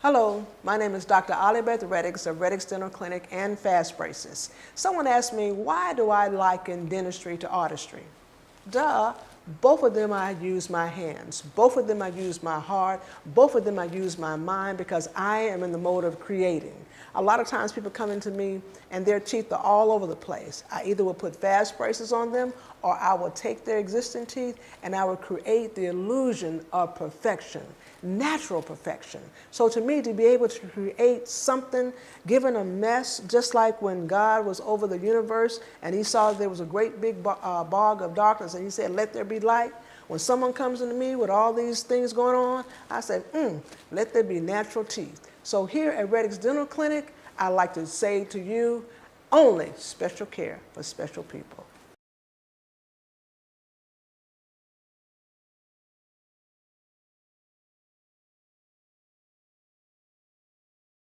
Hello, my name is Dr. Olibeth Reddix of Reddix Dental Clinic and Fast Braces. Someone asked me, why do I liken dentistry to artistry? Duh, both of them I use my hands, both of them I use my heart, both of them I use my mind because I am in the mode of creating. A lot of times people come into me and their teeth are all over the place. I either will put fast braces on them or I will take their existing teeth and I will create the illusion of perfection, natural perfection. So to me, to be able to create something, given a mess, just like when God was over the universe and he saw there was a great big bog of darkness and he said, let there be light. When someone comes into me with all these things going on, I say, let there be natural teeth. So here at Reddix Dental Clinic, I like to say to you, only special care for special people.